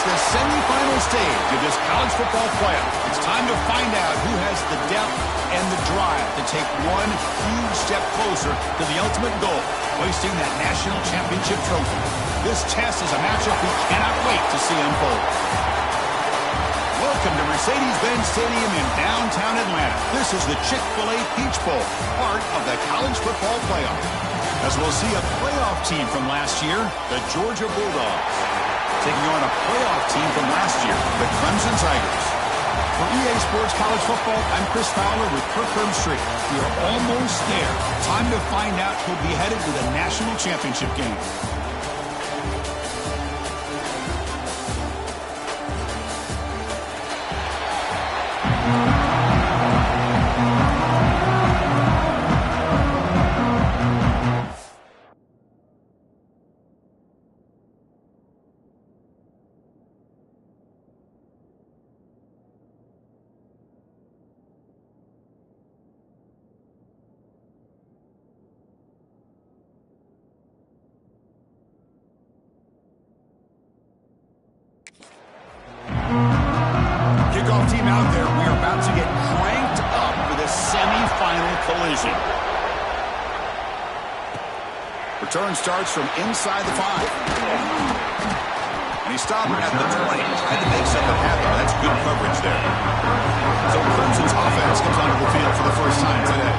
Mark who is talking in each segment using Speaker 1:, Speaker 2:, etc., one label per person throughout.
Speaker 1: the semifinal stage of this college football playoff. It's time to find out who has the depth and the drive to take one huge step closer to the ultimate goal, hoisting that national championship trophy. This test is a matchup we cannot wait to see unfold. Welcome to Mercedes-Benz Stadium in downtown Atlanta. This is the Chick-fil-A Peach Bowl, part of the college football playoff. As we'll see a playoff team from last year, the Georgia Bulldogs, taking on a playoff team from last year, the Clemson Tigers. For EA Sports College Football, I'm Chris Fowler with Kirk Street. We are almost there. Time to find out who'll be headed to the national championship game. Kickoff team out there. We are about to get cranked up for the semifinal collision. Return starts from inside the 5. And he stopped at the 20. Tried to make something happen. That's good coverage there. So Clemson's offense comes onto the field for the first time today.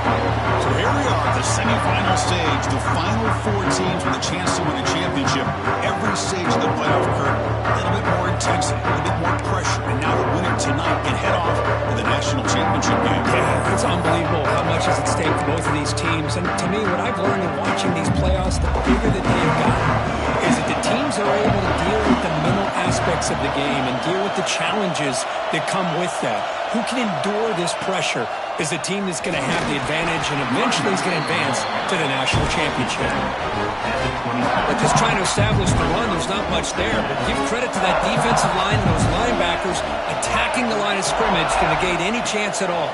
Speaker 1: So here we are at the semifinal stage. The final 4 teams with a chance to win a championship. Every stage of the playoff curve, a little bit more intensity, a little bit more pressure. And now the winner tonight can head off to the national championship game.
Speaker 2: Yeah, it's unbelievable how much is at stake for both of these teams. And to me, what I've learned in watching these playoffs, the bigger that they've gotten, is that the teams are able to deal with the mental aspects of the game and deal with the challenges that come with that. Who can endure this pressure is the team that's going to have the advantage and eventually is going to advance to the national championship. They're just trying to establish the run. There's not much there, but give credit to that defensive line and those linebackers attacking the line of scrimmage to negate any chance at all.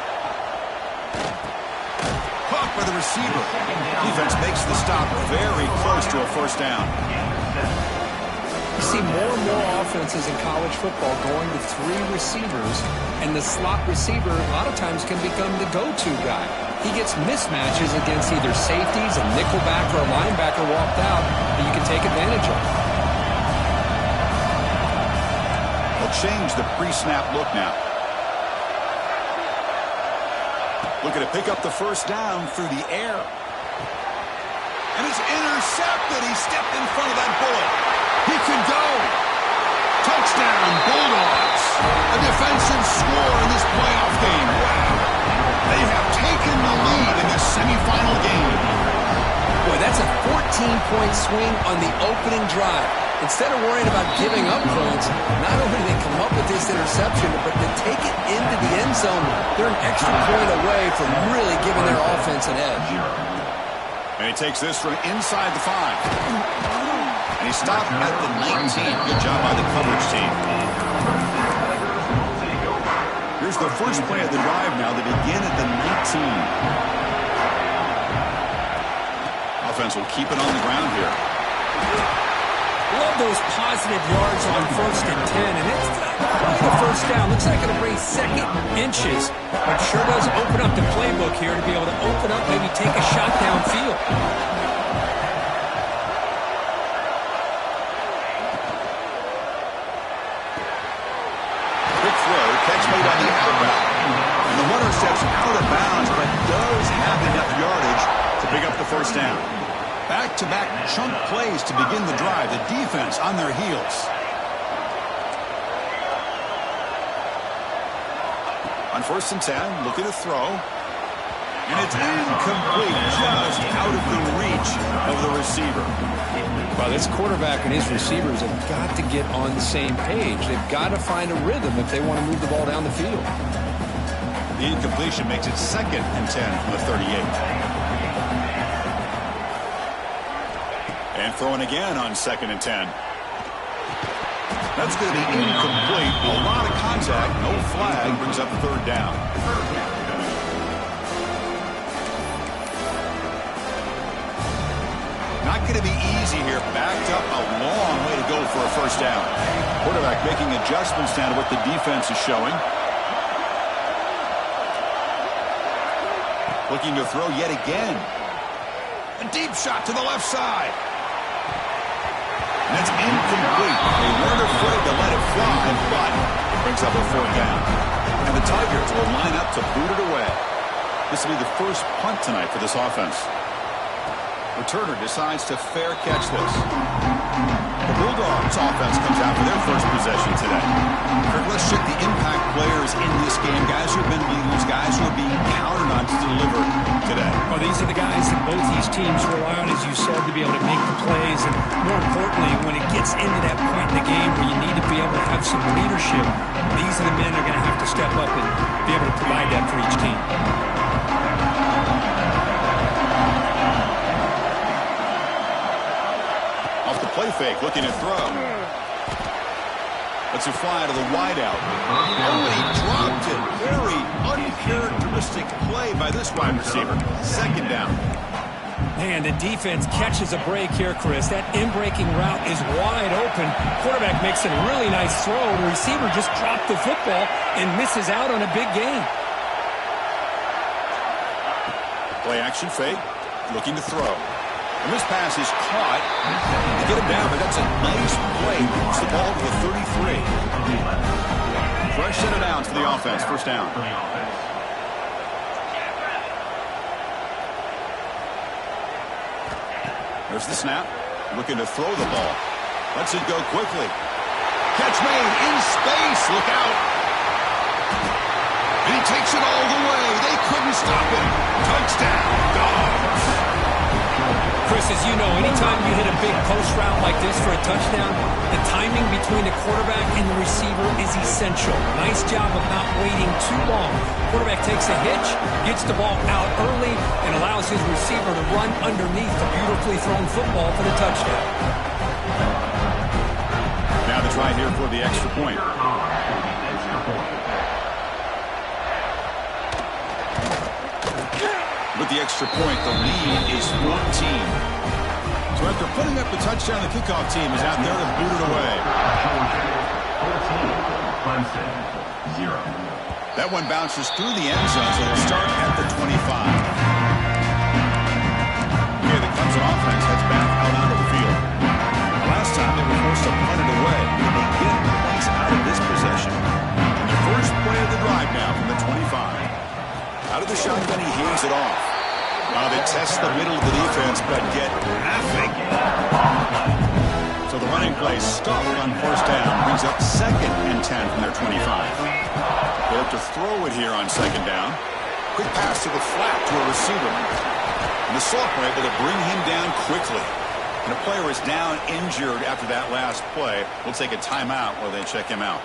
Speaker 1: Caught by the receiver. Defense makes the stop very close to a first down.
Speaker 2: You see more and more offenses in college football going to 3 receivers, and the slot receiver a lot of times can become the go-to guy. He gets mismatches against either safeties, a nickelback, or a linebacker walked out that you can take advantage of.
Speaker 1: They'll change the pre-snap look now. Looking to pick up the first down through the air. And it's intercepted. He stepped in front of that bullet. He could go. Touchdown, Bulldogs. A defensive score in this playoff game. Wow. They have taken the lead in this semifinal game.
Speaker 2: Boy, that's a 14-point swing on the opening drive. Instead of worrying about giving up points, not only do they come up with this interception, but to take it into the end zone, they're an extra point away from really giving their offense an edge.
Speaker 1: And he takes this from inside the 5. And he stopped at the 19. Good job by the coverage team. Here's the first play of the drive now. They begin at the 19. Offense will keep it on the ground here.
Speaker 2: Love those positive yards on 1st and 10, and it's not quite a first down. Looks like it'll bring second inches, but sure does open up the playbook here to be able to open up, maybe take a shot downfield.
Speaker 1: Quick throw, catch made on the outbound. And the runner steps out of bounds, but does have enough yardage to pick up the first down. Back-to-back chunk plays to begin the drive. The defense on their heels. On 1st and 10, looking to throw. And it's incomplete, just out of the reach of the receiver.
Speaker 2: Well, this quarterback and his receivers have got to get on the same page. They've got to find a rhythm if they want to move the ball down the field.
Speaker 1: The incompletion makes it 2nd and 10 from the 38. And throwing again on 2nd and 10. That's going to be incomplete. A lot of contact. No flag. Brings up 3rd down. Not going to be easy here here, backed up a long way to go for a first down. Quarterback making adjustments now to what the defense is showing. Looking to throw yet again. A deep shot to the left side. And that's incomplete. They weren't afraid to let it fly, but it brings up a fourth down. And the Tigers will line up to boot it away. This will be the first punt tonight for this offense. Returner decides to fair catch this. The Bulldogs offense comes out for their first possession today. Kirk, let's check the impact players in this game. Guys who have been leaders, guys who are being counted on to deliver today.
Speaker 2: Well, these are the guys that both these teams rely on, as you said, to be able to make the plays. And more importantly, when it gets into that point in the game where you need to be able to have some leadership, these are the men that are going to have to step up and be able to provide that for each team.
Speaker 1: Play fake, looking to throw. Lets it fly to the wideout. Oh, and he dropped it. Very uncharacteristic play by this wide receiver. Second down.
Speaker 2: Man, the defense catches a break here, Chris. That in-breaking route is wide open. Quarterback makes a really nice throw. The receiver just dropped the football and misses out on a big gain.
Speaker 1: Play action fake, looking to throw. And this pass is caught. They get him down, but that's a nice play. Moves the ball to the 33. Fresh set of downs for the offense. First down. There's the snap. Looking to throw the ball. Lets it go quickly. Catch made in space. Look out. And he takes it all the way. They couldn't stop him. Touchdown, Dogs.
Speaker 2: Chris, as you know, anytime you hit a big post route like this for a touchdown, the timing between the quarterback and the receiver is essential. Nice job of not waiting too long. Quarterback takes a hitch, gets the ball out early, and allows his receiver to run underneath the beautifully thrown football for the touchdown.
Speaker 1: Now the try here for the extra point. With the extra point, the lead is 14. So after putting up the touchdown, the kickoff team is out there to boot it away.
Speaker 3: 14, Clemson, 0.
Speaker 1: That one bounces through the end zone, so they'll start at the 25. Okay, the Clemson offense heads back out onto the field. Last time they were forced to punt it away. They get points out of this possession. And the first play of the drive now from the 25. Out of the shotgun, he hands it off. They test the middle of the defense, but get nothing. So the running play stuck on first down. Brings up 2nd and 10 from their 25. They have to throw it here on 2nd down. Quick pass to the flat to a receiver. And the Salk were able to bring him down quickly. And a player is down injured after that last play. We'll take a timeout while they check him out.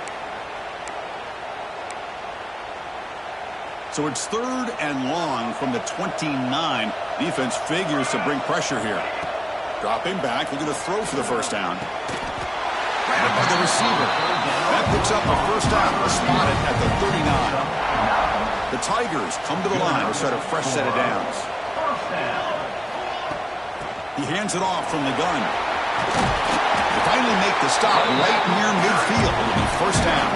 Speaker 1: So it's 3rd and long from the 29. Defense figures to bring pressure here. Dropping back, looking to throw for the first down. Grabbed by the receiver. That picks up a first down. Spotted at the 39. The Tigers come to the line to start a fresh set of downs. He hands it off from the gun. They finally make the stop right near midfield. It'll be first down.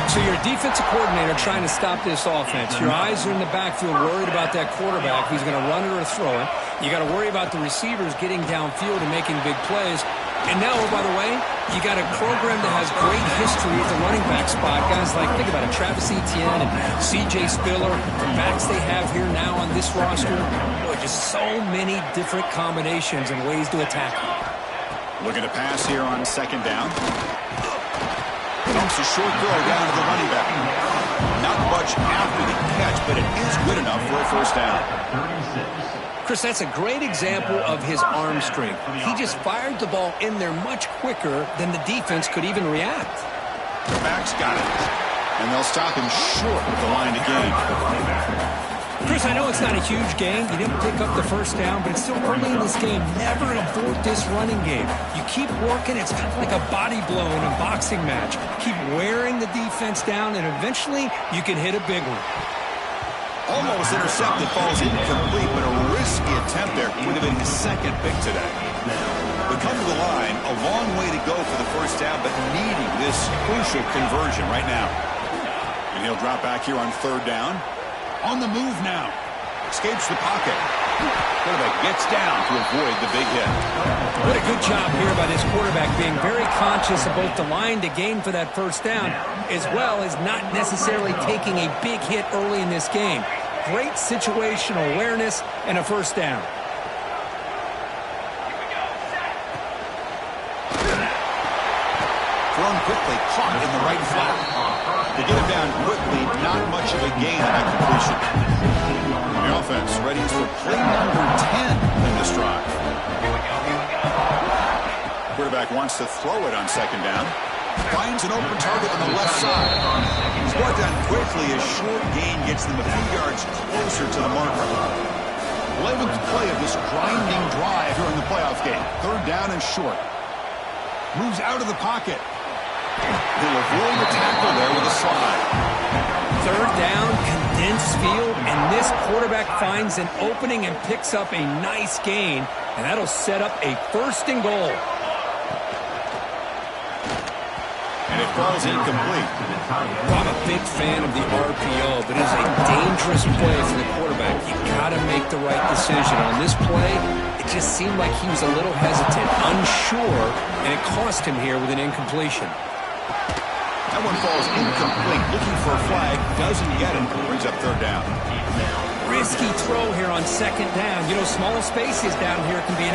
Speaker 2: So you're a defensive coordinator trying to stop this offense. Your eyes are in the backfield worried about that quarterback, who's going to run it or throw it. You got to worry about the receivers getting downfield and making big plays. And now, oh, by the way, you got a program that has great history at the running back spot. Guys like, think about it, Travis Etienne and C.J. Spiller, the backs they have here now on this roster. Boy, just so many different combinations and ways to attack you.
Speaker 1: Looking to pass here on 2nd down. Dumps a short throw down to the running back. Not much after the catch, but it is good enough for a first down.
Speaker 2: Chris, that's a great example of his arm strength. He just fired the ball in there much quicker than the defense could even react.
Speaker 1: The back's got it. And they'll stop him short with the line to gain.
Speaker 2: Chris, I know it's not a huge gain. You didn't pick up the first down, but it's still early in this game. Never abort this running game. You keep working. It's kind of like a body blow in a boxing match. Keep wearing the defense down, and eventually you can hit a big one.
Speaker 1: Almost intercepted, falls incomplete, but a risky attempt there. Would have been his second pick today. They come to the line, a long way to go for the first down, but needing this crucial conversion right now. And he'll drop back here on third down. On the move now. Escapes the pocket. Quarterback gets down to avoid the big hit.
Speaker 2: What a good job here by this quarterback, being very conscious of both the line to gain for that first down, as well as not necessarily taking a big hit early in this game. Great situational awareness and a first down.
Speaker 1: Thrown quickly, caught in the right flat. To get him down quickly, not much of a gain on that completion. The offense ready for play number 10 in this drive. Quarterback wants to throw it on second down. Finds an open target on the left side. He's brought down quickly. A short gain gets them a few yards closer to the marker. 11th play of this grinding drive here in the playoff game. Third down and short. Moves out of the pocket. He'll avoid the tackle there with a slide.
Speaker 2: Third down, condensed field, and this quarterback finds an opening and picks up a nice gain, and that'll set up a first and goal.
Speaker 1: And it falls incomplete.
Speaker 2: I'm a big fan of the RPO, but it is a dangerous play for the quarterback. You got to make the right decision. On this play, it just seemed like he was a little hesitant, unsure, and it cost him here with an incompletion.
Speaker 1: That one falls incomplete. Looking for a flag, doesn't get it. Brings up third down.
Speaker 2: Risky throw here on second down. You know, small spaces down here can be an issue.